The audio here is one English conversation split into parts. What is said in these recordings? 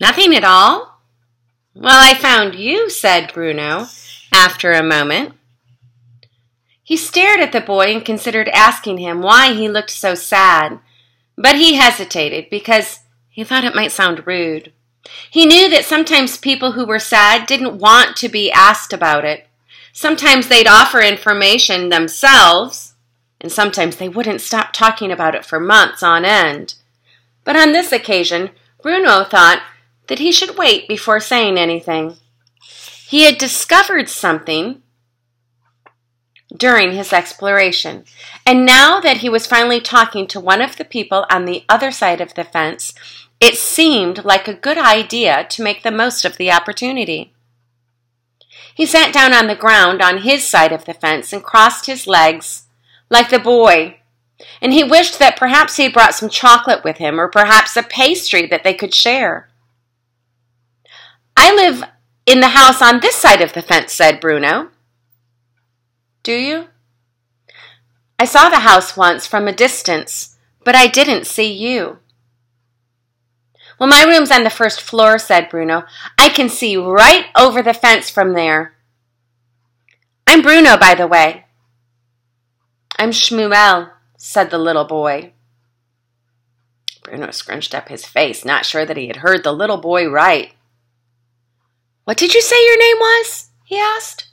Nothing at all? Well, I found you, said Bruno, after a moment. He stared at the boy and considered asking him why he looked so sad, but he hesitated because he thought it might sound rude. He knew that sometimes people who were sad didn't want to be asked about it. Sometimes they'd offer information themselves, and sometimes they wouldn't stop talking about it for months on end. But on this occasion, Bruno thought that he should wait before saying anything. He had discovered something during his exploration, and now that he was finally talking to one of the people on the other side of the fence, it seemed like a good idea to make the most of the opportunity. He sat down on the ground on his side of the fence and crossed his legs like the boy, and he wished that perhaps he had brought some chocolate with him, or perhaps a pastry that they could share. I live in the house on this side of the fence, said Bruno. Do you? I saw the house once from a distance, but I didn't see you. Well, my room's on the first floor, said Bruno. I can see right over the fence from there. I'm Bruno, by the way. I'm Shmuel, said the little boy. Bruno scrunched up his face, not sure that he had heard the little boy right. What did you say your name was? He asked.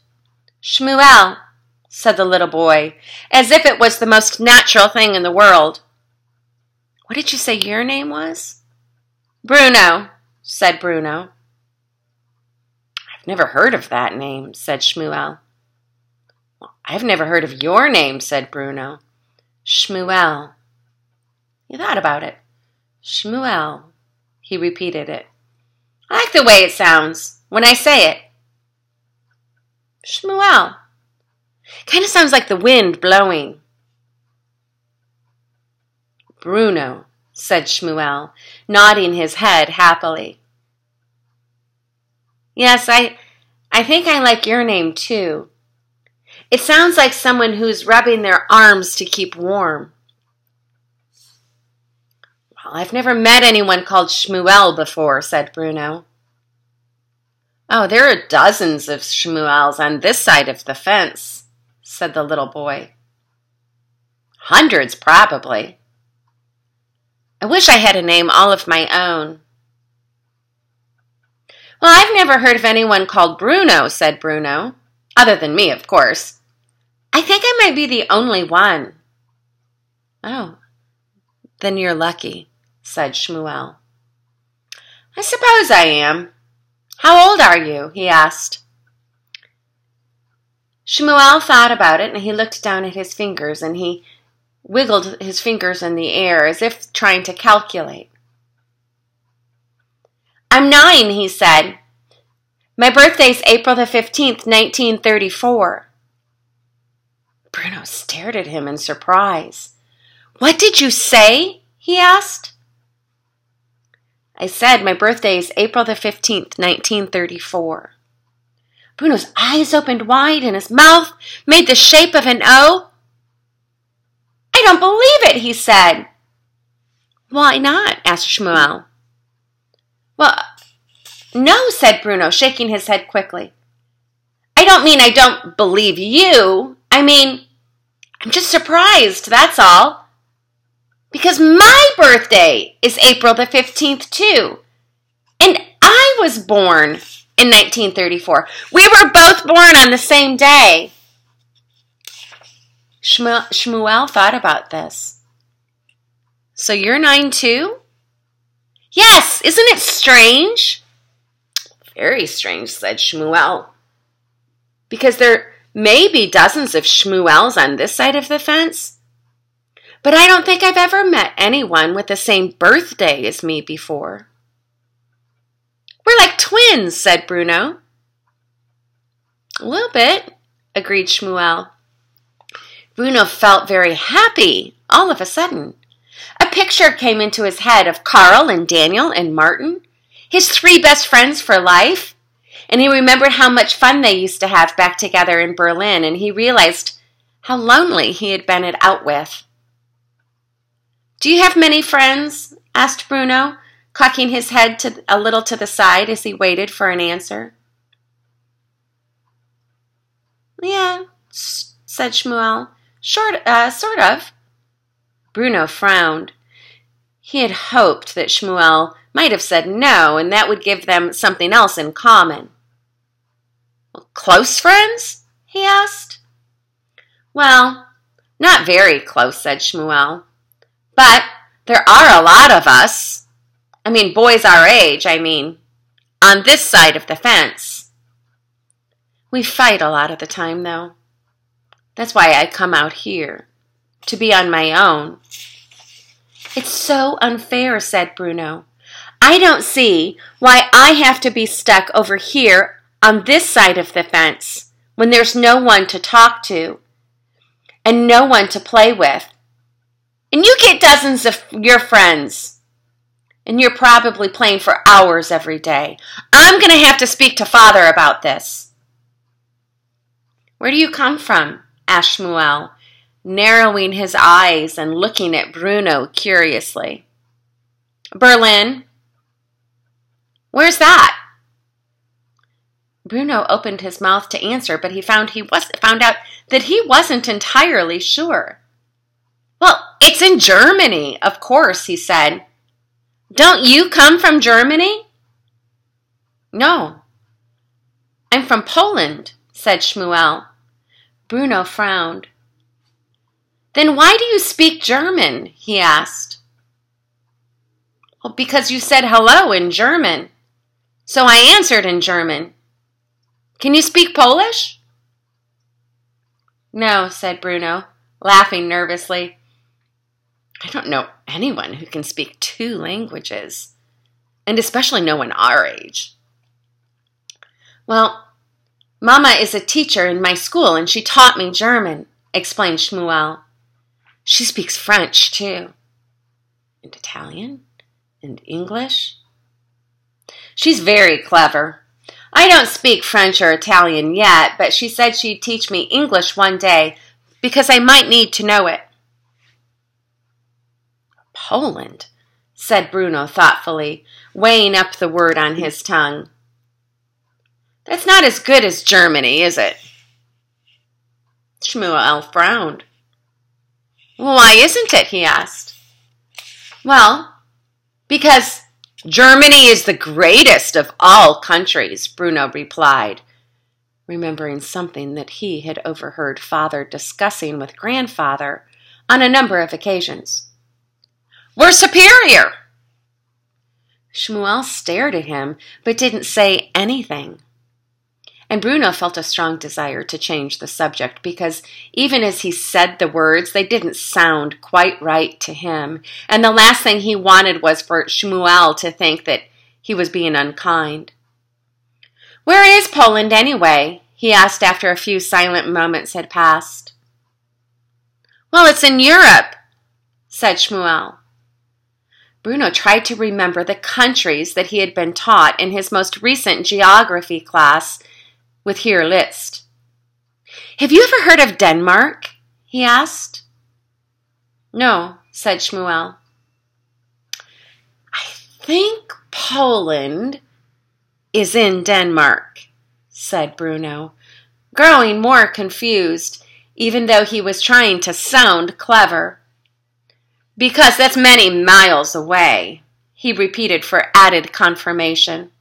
Shmuel, said the little boy, as if it was the most natural thing in the world. What did you say your name was? Bruno, said Bruno. I've never heard of that name, said Shmuel. Well, I've never heard of your name, said Bruno. Shmuel. He thought about it. Shmuel. He repeated it. I like the way it sounds when I say it. Shmuel. Kind of sounds like the wind blowing. Bruno, said Shmuel, nodding his head happily. Yes, I think I like your name too. It sounds like someone who's rubbing their arms to keep warm. Well, I've never met anyone called Shmuel before, said Bruno. Oh, there are dozens of Shmuels on this side of the fence, said the little boy. Hundreds, probably. I wish I had a name all of my own. Well, I've never heard of anyone called Bruno, said Bruno. Other than me, of course. I think I might be the only one. Oh, then you're lucky, said Shmuel. I suppose I am. How old are you? He asked. Shmuel thought about it, and he looked down at his fingers, and he wiggled his fingers in the air as if trying to calculate. I'm 9, he said. My birthday's April the 15th, 1934. Bruno stared at him in surprise. What did you say? He asked. I said my birthday is April the 15th, 1934. Bruno's eyes opened wide and his mouth made the shape of an O. I don't believe it, he said. Why not? Asked Shmuel. Well, no, said Bruno, shaking his head quickly. I don't mean I don't believe you. I mean, I'm just surprised, that's all. Because my birthday is April the 15th, too. And I was born in 1934. We were both born on the same day. Shmuel thought about this. So you're 9 too? Yes, isn't it strange? Very strange, said Shmuel. Because there may be dozens of Shmuels on this side of the fence. But I don't think I've ever met anyone with the same birthday as me before. We're like twins, said Bruno. A little bit, agreed Shmuel. Bruno felt very happy all of a sudden. A picture came into his head of Carl and Daniel and Martin, his 3 best friends for life, and he remembered how much fun they used to have back together in Berlin, and he realized how lonely he had been out with. Do you have many friends? Asked Bruno, cocking his head a little to the side as he waited for an answer. Yeah, said Shmuel. Sort of. Bruno frowned. He had hoped that Shmuel might have said no, and that would give them something else in common. Well, close friends? He asked. Well, not very close, said Shmuel. But there are a lot of us. Boys our age, on this side of the fence. We fight a lot of the time, though. That's why I come out here, to be on my own. It's so unfair, said Bruno. I don't see why I have to be stuck over here on this side of the fence when there's no one to talk to and no one to play with. And you get dozens of your friends. And you're probably playing for hours every day. I'm going to have to speak to Father about this. Where do you come from? Asked Shmuel, narrowing his eyes and looking at Bruno curiously. Berlin. Where's that? Bruno opened his mouth to answer, but he found out that he wasn't entirely sure. Well, it's in Germany, of course, he said. Don't you come from Germany? No. I'm from Poland, said Shmuel. Bruno frowned. Then why do you speak German? He asked. Well, because you said hello in German. So I answered in German. Can you speak Polish? No, said Bruno, laughing nervously. I don't know anyone who can speak 2 languages, and especially no one our age. Well, Mama is a teacher in my school, and she taught me German, explained Shmuel. She speaks French, too, and Italian, and English. She's very clever. I don't speak French or Italian yet, but she said she'd teach me English one day because I might need to know it. Poland, said Bruno thoughtfully, weighing up the word on his tongue. That's not as good as Germany, is it? Shmuel frowned. Why isn't it? He asked. Well, because Germany is the greatest of all countries, Bruno replied, remembering something that he had overheard Father discussing with Grandfather on a number of occasions. We're superior! Shmuel stared at him, but didn't say anything. And Bruno felt a strong desire to change the subject because even as he said the words, they didn't sound quite right to him. And the last thing he wanted was for Shmuel to think that he was being unkind. Where is Poland anyway? He asked after a few silent moments had passed. Well, it's in Europe, said Shmuel. Bruno tried to remember the countries that he had been taught in his most recent geography class with Herr List. Have you ever heard of Denmark? He asked. No, said Shmuel. I think Poland is in Denmark, said Bruno, growing more confused, even though he was trying to sound clever. Because that's many miles away, he repeated for added confirmation.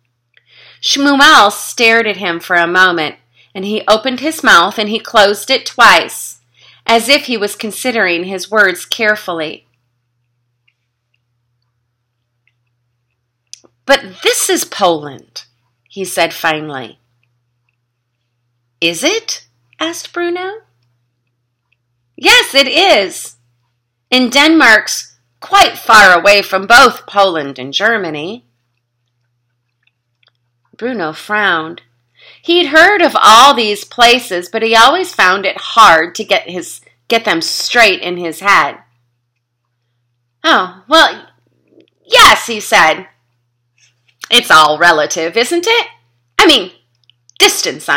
Shmuel stared at him for a moment, and he opened his mouth and he closed it twice, as if he was considering his words carefully. But this is Poland, he said finally. Is it? Asked Bruno. Yes, it is. And Denmark's quite far away from both Poland and Germany. Bruno frowned. He'd heard of all these places, but he always found it hard to get them straight in his head. Oh, well, yes, he said. It's all relative, isn't it? Distance,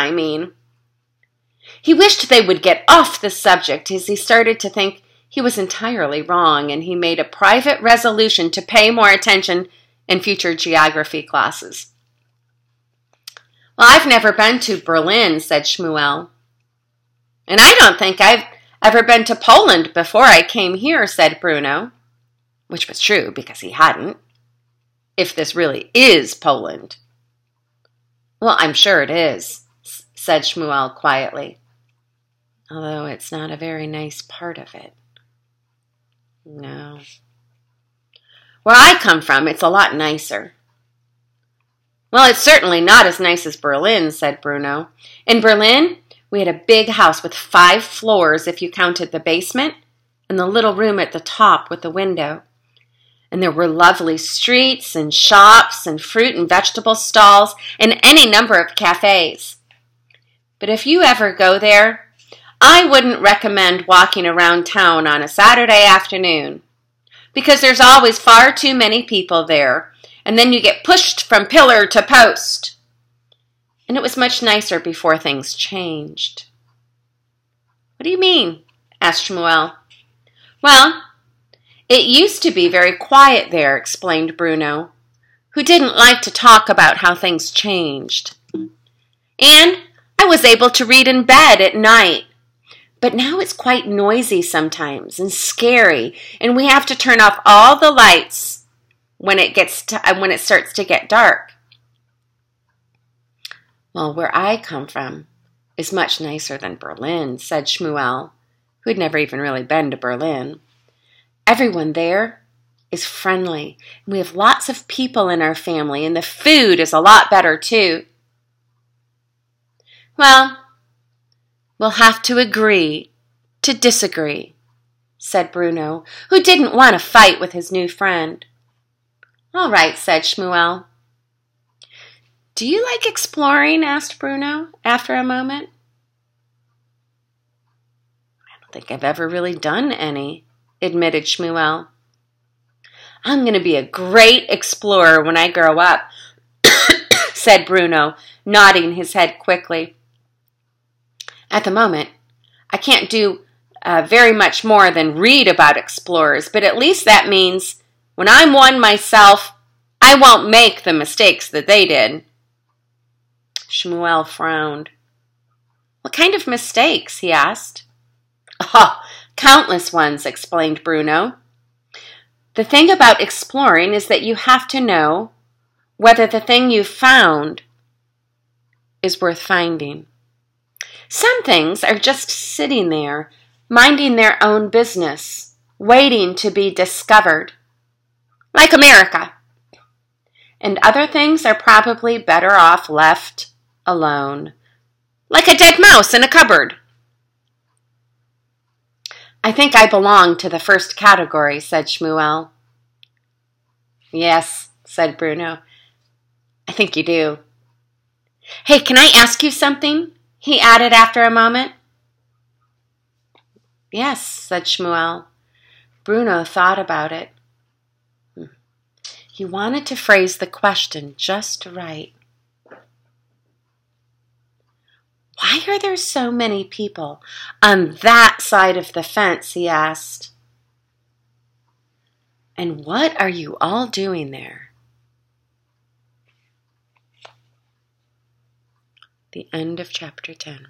He wished they would get off the subject as he started to think he was entirely wrong, and he made a private resolution to pay more attention in future geography classes. Well, I've never been to Berlin, said Shmuel. And I don't think I've ever been to Poland before I came here, said Bruno, which was true because he hadn't. If this really is Poland. Well, I'm sure it is, said Shmuel quietly, although it's not a very nice part of it. No. Where I come from, it's a lot nicer. Well, it's certainly not as nice as Berlin, said Bruno. In Berlin, we had a big house with 5 floors if you counted the basement and the little room at the top with the window. And there were lovely streets and shops and fruit and vegetable stalls and any number of cafes. But if you ever go there, I wouldn't recommend walking around town on a Saturday afternoon because there's always far too many people there, and then you get pushed from pillar to post. And it was much nicer before things changed. What do you mean? Asked Shmuel. Well, it used to be very quiet there, explained Bruno, who didn't like to talk about how things changed. And I was able to read in bed at night. But now it's quite noisy sometimes and scary, and we have to turn off all the lights when it starts to get dark. Well, where I come from is much nicer than Berlin, said Shmuel, who had never even really been to Berlin. Everyone there is friendly, and we have lots of people in our family, and the food is a lot better too. Well, we'll have to agree to disagree, said Bruno, who didn't want to fight with his new friend. All right, said Shmuel. Do you like exploring? Asked Bruno after a moment. I don't think I've ever really done any, admitted Shmuel. I'm going to be a great explorer when I grow up, said Bruno, nodding his head quickly. At the moment, I can't do very much more than read about explorers, but at least that means when I'm one myself, I won't make the mistakes that they did. Shmuel frowned. What kind of mistakes? He asked. Oh, countless ones, explained Bruno. The thing about exploring is that you have to know whether the thing you found is worth finding. Some things are just sitting there, minding their own business, waiting to be discovered, like America. And other things are probably better off left alone, like a dead mouse in a cupboard. I think I belong to the first category, said Shmuel. Yes, said Bruno. I think you do. Hey, can I ask you something? He added after a moment. Yes, said Shmuel. Bruno thought about it. He wanted to phrase the question just right. Why are there so many people on that side of the fence? He asked. And what are you all doing there? The end of chapter 10.